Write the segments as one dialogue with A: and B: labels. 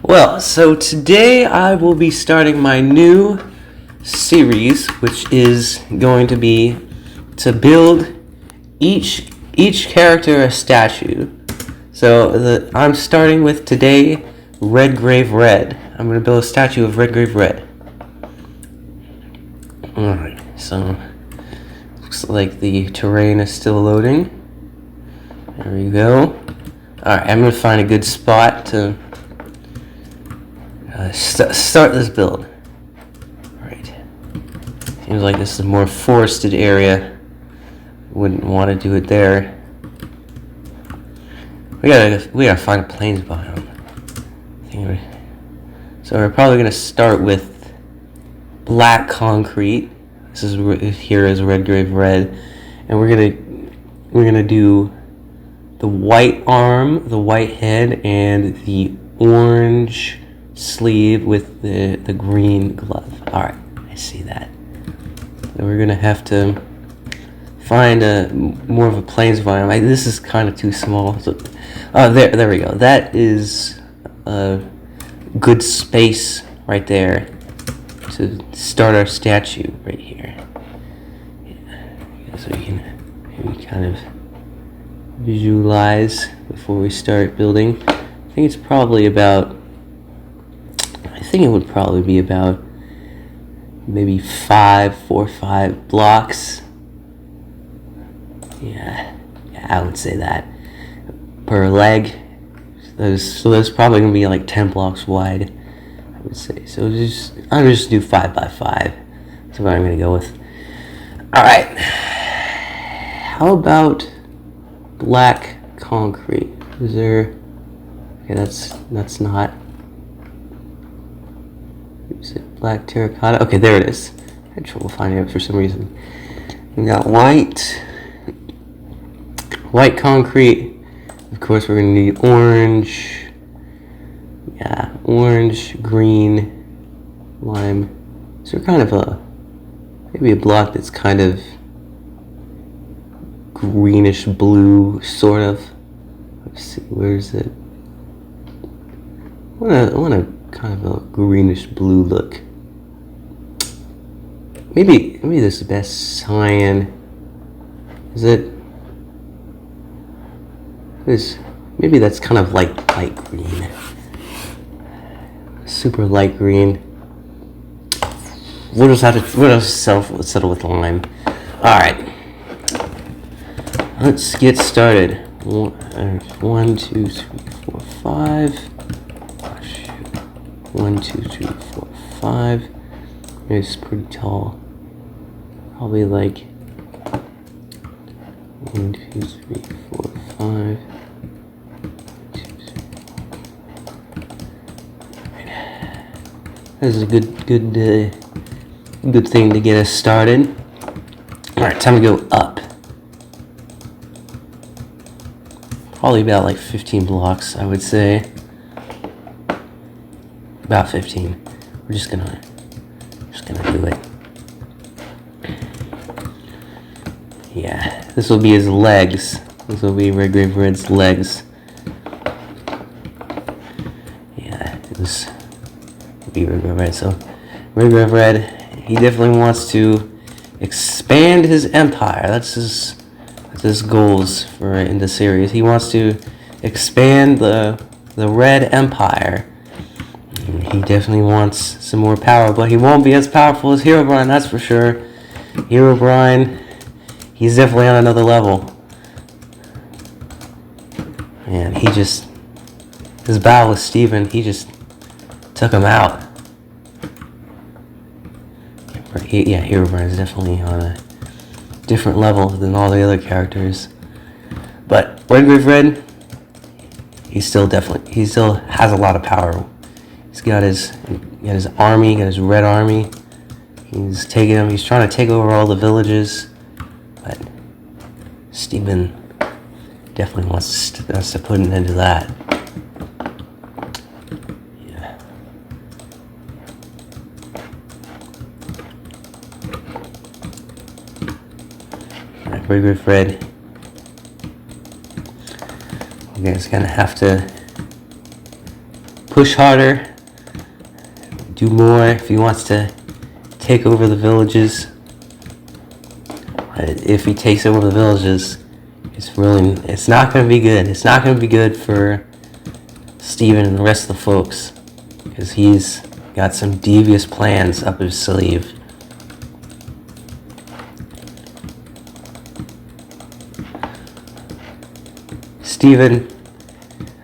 A: Well, so today I will be starting my new series, which is going to be to build each character a statue. So I'm starting with today Redgrave Red. I'm going to build a statue of Redgrave Red. Alright, so looks like the terrain is still loading. There we go. Alright, I'm going to find a good spot to start this build. Alright. Seems like this is a more forested area. Wouldn't want to do it there. We gotta find a plains biome. So we're probably gonna start with black concrete. This is here is Redgrave Red, and we're gonna do the white arm, the white head, and the orange sleeve with the green glove. All right, I see that. So we're gonna have to find more of a plains biome. This is kind of too small. So, there we go. That is a good space right there to start our statue right here. Yeah. So we can maybe kind of visualize before we start building. I think it would probably be about maybe 4 or 5 blocks. Yeah, I would say that per leg. So there's probably gonna be like 10 blocks wide, I would say. So I'll just do 5 by 5. That's what I'm gonna go with. All right. How about black concrete? Is there? Okay, that's not. Is it black terracotta? Okay, there it is. I had trouble finding it for some reason. We got white concrete. Of course, we're gonna need orange. Yeah, orange, green, lime. So kind of maybe a block that's kind of greenish blue, sort of. Let's see, where is it? I want a kind of a greenish blue look. Maybe this is the best cyan. Is it? Maybe that's kind of like light green. Super light green. We'll just settle with lime. Alright. Let's get started. 1, 2, 3, 4, 5. Oh, shoot. 1, 2, 3, 4, 5. It's pretty tall. Probably like 1, 2, 3, 4, 5. This is a good thing to get us started. All right, time to go up. Probably about like 15 blocks, I would say. About 15. We're just gonna do it. Yeah, this will be his legs. This will be Redgrave Red's legs. Yeah, this will be Redgrave Red. So Redgrave Red, he definitely wants to expand his empire. That's his goals in the series. He wants to expand the Red Empire. He definitely wants some more power, but he won't be as powerful as Herobrine, that's for sure. Herobrine, he's definitely on another level. Man, his battle with Steven, he just took him out. Yeah, Herobrine is definitely on a different level than all the other characters. But Redgrave Red, he still has a lot of power. He's got his army, got his red army. He's trying to take over all the villages. But Steven definitely wants to put an end to that. Yeah. Alright, Redgrave Red. You guys gonna have to push harder, do more if he wants to take over the villages. If he takes over the villages, it's not going to be good. It's not going to be good for Stephen and the rest of the folks, because he's got some devious plans up his sleeve.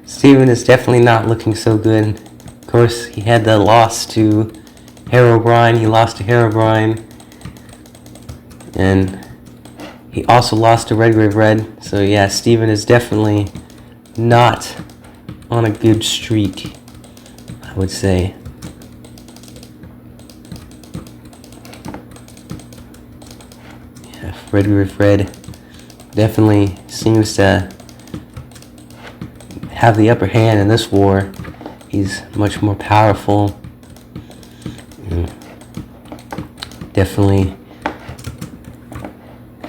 A: Stephen is definitely not looking so good. Of course, he had the loss to Herobrine. He lost to Herobrine, and he also lost to Redgrave Red. So yeah, Stephen is definitely not on a good streak, I would say. Yeah, Redgrave Red definitely seems to have the upper hand in this war. He's much more powerful. Definitely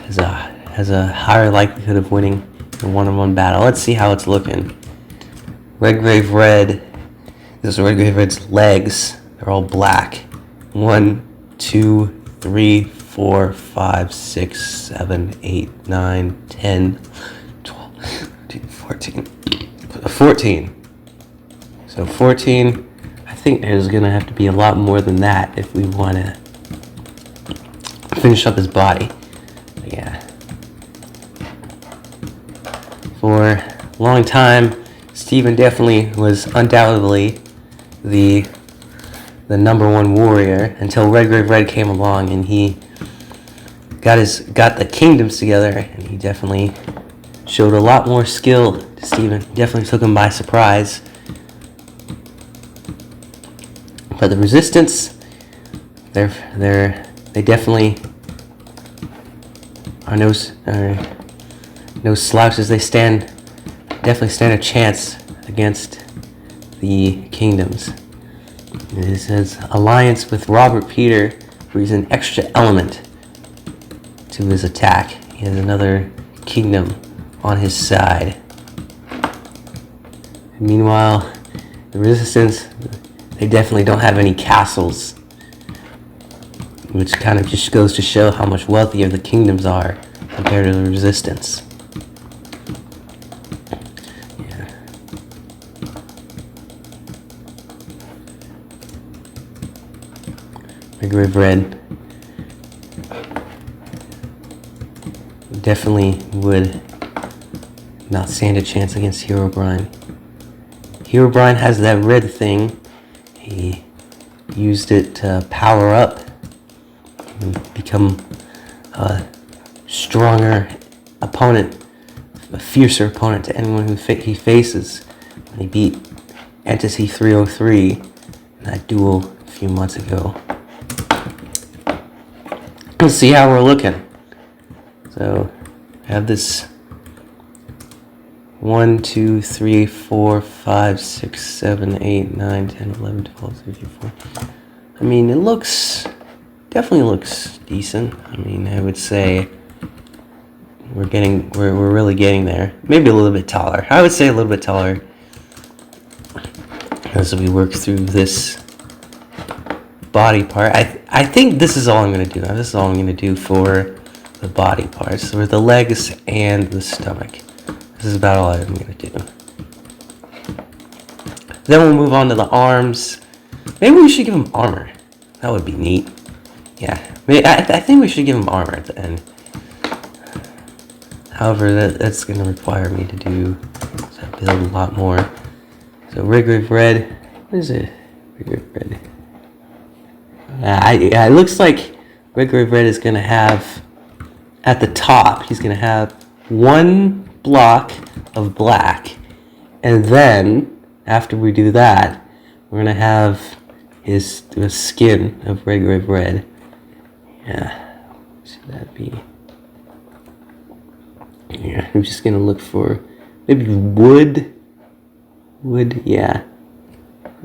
A: has a higher likelihood of winning a one-on-one battle. Let's see how it's looking. Redgrave Red. This is Redgrave Red's legs. They're all black. 1, 2, 3, 4, 5, 6, 7, 8, 9, 10, 12, 13, 14. 14. So 14. I think there's gonna have to be a lot more than that if we want to finish up his body. But yeah. For a long time, Stephen definitely was undoubtedly the number one warrior until Redgrave Red came along and he got the kingdoms together, and he definitely showed a lot more skill to Stephen. Definitely took him by surprise. But the resistance, they definitely are no slouches. They definitely stand a chance against the kingdoms. It says alliance with Robert Peter brings an extra element to his attack. He has another kingdom on his side. Meanwhile, the resistance, they definitely don't have any castles, which kind of just goes to show how much wealthier the kingdoms are compared to the resistance. Yeah. Redgrave Red definitely would not stand a chance against Herobrine. Herobrine has that red thing. He used it to power up and become a stronger opponent, a fiercer opponent to anyone who he faces. When he beat Entity 303 in that duel a few months ago. Let's see how we're looking. So, I have this 1, 2, 3, 4, 5, 6, 7, 8, 9, 10, 11, 12, 13, 14. I mean, definitely looks decent. I mean, I would say we're really getting there. Maybe a little bit taller. I would say a little bit taller as we work through this body part. I think this is all I'm going to do. This is all I'm going to do for the body parts, for the legs and the stomach. This is about all I'm going to do. Then we'll move on to the arms. Maybe we should give him armor. That would be neat. Yeah, I think we should give him armor at the end. However, that's going to require me to build a lot more. So Redgrave Red, what is it? Redgrave Red. Yeah, it looks like Redgrave Red is going to have, at the top, he's going to have one block of black, and then after we do that, we're going to have the skin of Redgrave Red. Yeah, what should that be? Yeah, I'm just going to look for maybe wood, yeah.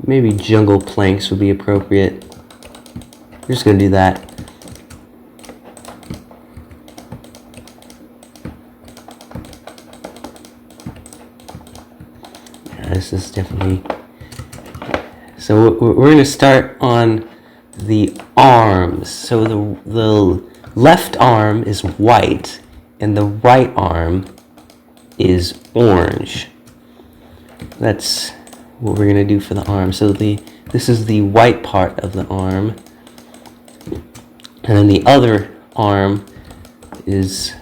A: Maybe jungle planks would be appropriate. We're just going to do that. Yeah, this is definitely So we're going to start on the arms. So the left arm is white and the right arm is orange. That's what we're going to do for the arm. So this is the white part of the arm, and then the other arm is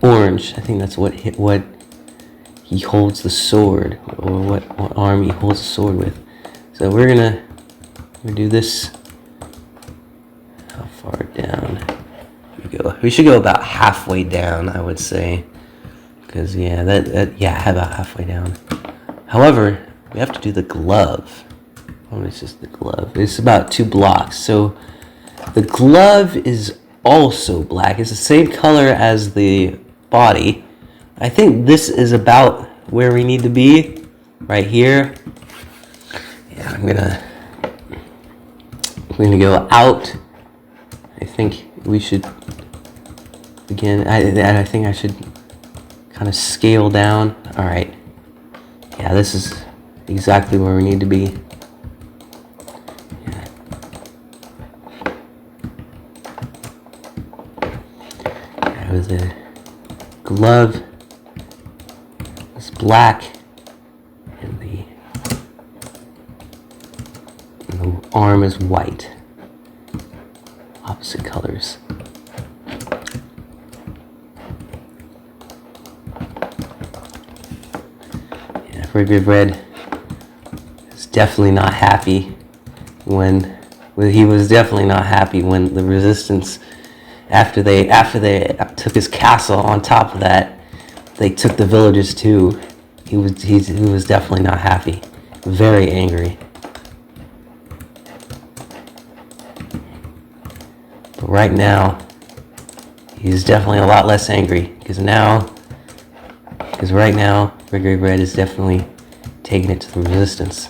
A: orange. I think that's what he holds the sword, or what arm he holds the sword with. So we're gonna do this. How far down we go? We should go about halfway down, I would say, because yeah, about halfway down. However, we have to do the glove. Oh, it's just the glove. It's about 2 blocks. So the glove is also black. It's the same color as the body. I think this is about where we need to be, right here. Yeah, I'm gonna go out. I think we should begin. I think I should kind of scale down. All right. Yeah, this is exactly where we need to be. Yeah. With the glove is black, and the arm is white. Opposite colors. Yeah, Red Red is definitely not happy he was definitely not happy when the resistance, after they took his castle. On top of that, they took the villages too. He was definitely not happy. Very angry. But right now, he's definitely a lot less angry because right now, Red is definitely taking it to the resistance.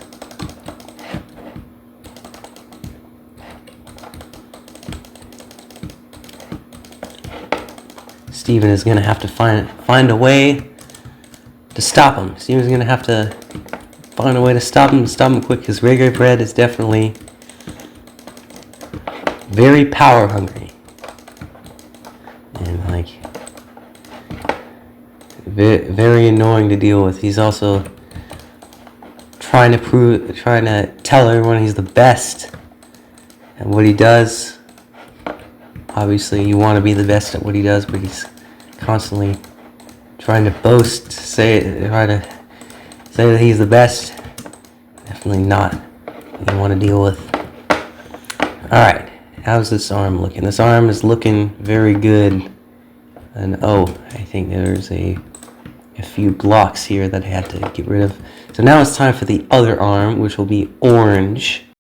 A: Steven is going to have to find a way to stop him. Steven's going to have to find a way to stop him quick, because Red is definitely very power hungry. And like very annoying to deal with. He's also trying to tell everyone he's the best at what he does. Obviously, you want to be the best at what he does, but he's constantly trying to boast, try to say that he's the best. Definitely not what you want to deal with. Alright, how's this arm looking? This arm is looking very good. And I think there's a few blocks here that I had to get rid of. So now it's time for the other arm, which will be orange.